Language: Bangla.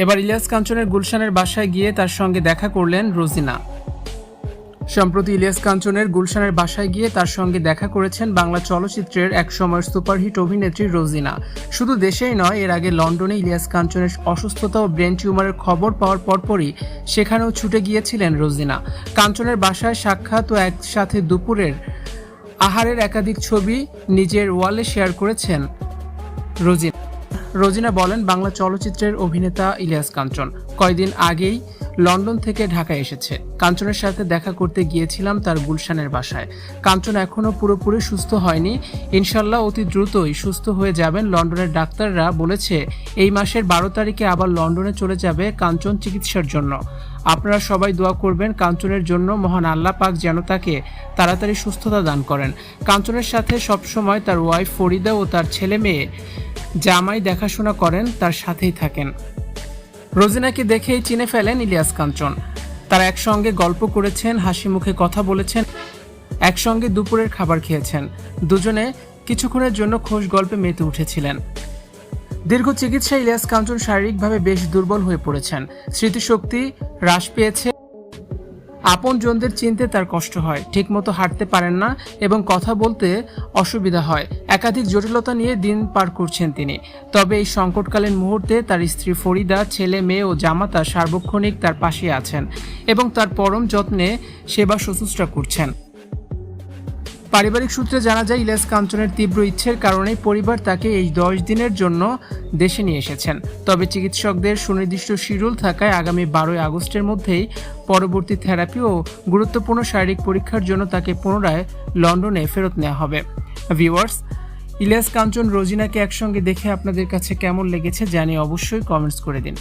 এবার ইলিয়াস কাঞ্চনের গুলশানের বাসায় গিয়ে তার সঙ্গে দেখা করলেন রোজিনা। সম্প্রতি ইলিয়াস কাঞ্চনের গুলশানের বাসায় গিয়ে তার সঙ্গে দেখা করেছেন বাংলা চলচ্চিত্রের একসময়ের সুপারহিট অভিনেত্রী রোজিনা। শুধু দেশেই নয়, এর আগে লন্ডনে ইলিয়াস কাঞ্চনের অসুস্থতা ও ব্রেন টিউমারের খবর পাওয়ার পরপরই সেখানেও ছুটে গিয়েছিলেন রোজিনা। কাঞ্চনের বাসায় সাক্ষাৎ ও একসাথে দুপুরের আহারের একাধিক ছবি নিজের ওয়ালে শেয়ার করেছেন রোজিনা বলেন, বাংলা চলচ্চিত্রের অভিনেতা ইলিয়াস কাঞ্চন কয়েকদিন আগেই লন্ডন থেকে ঢাকায় এসেছে। কাঞ্চনের সাথে দেখা করতে গিয়েছিলাম তার গুলশানের বাসায়। কাঞ্চন এখনও পুরোপুরি সুস্থ হয়নি, ইনশাল্লাহ অতি দ্রুতই সুস্থ হয়ে যাবেন। লন্ডনের ডাক্তাররা বলেছে এই মাসের 12 তারিখে আবার লন্ডনে চলে যাবে কাঞ্চন চিকিৎসার জন্য। আপনারা সবাই দোয়া করবেন কাঞ্চনের জন্য, মহান আল্লাহ পাক যেন তাকে তাড়াতাড়ি সুস্থতা দান করেন। কাঞ্চনের সাথে সবসময় তার ওয়াইফ ফরিদা ও তার ছেলে মেয়ে জামাই দেখাশোনা করেন, তার সাথেই থাকেন। রোজিনাকে দেখেই চিনে ফেলেন ইলিয়াস কাঞ্চন। তারা একসঙ্গে গল্প করেছেন, হাসি মুখে কথা বলেছেন, একসঙ্গে দুপুরের খাবার খেয়েছেন। দুজনে কিছুক্ষণের জন্য খোশ গল্পে মেতে উঠেছিলেন। দীর্ঘ চিকিৎসায় ইলিয়াস কাঞ্চন শারীরিকভাবে বেশ দুর্বল হয়ে পড়েছেন। স্মৃতিশক্তি হ্রাস পেয়েছে, আপনজনদের চিনতে তার কষ্ট হয়, ঠিকমতো হাঁটতে পারেন না এবং কথা বলতে অসুবিধা হয়। একাধিক জটিলতা নিয়ে দিন পার করছেন তিনি। তবে এই সংকটকালীন মুহূর্তে তার স্ত্রী ফরিদা, ছেলে মেয়ে ও জামাতা সার্বক্ষণিক তার পাশে আছেন এবং তার পরম যত্নে সেবা শুশ্রূষা করছেন। পারিবারিক সূত্রে জানা যায়, ইলিয়াস কাঞ্চনের তীব্র ইচ্ছের কারণেই পরিবার তাকে এই 10 দিনের জন্য দেশে নিয়ে এসেছেন। তবে চিকিৎসকদের সুনির্দিষ্ট শিডিউল থাকায় আগামী 12 আগস্টের মধ্যেই পরবর্তী থেরাপি ও গুরুত্বপূর্ণ শারীরিক পরীক্ষার জন্য তাকে পুনরায় লন্ডনে ফেরত নেওয়া হবে। ভিউয়ার্স, ইলিয়াস কাঞ্চন রোজিনাকে একসঙ্গে দেখে আপনাদের কাছে কেমন লেগেছে জানিয়ে অবশ্যই কমেন্টস করে দিন।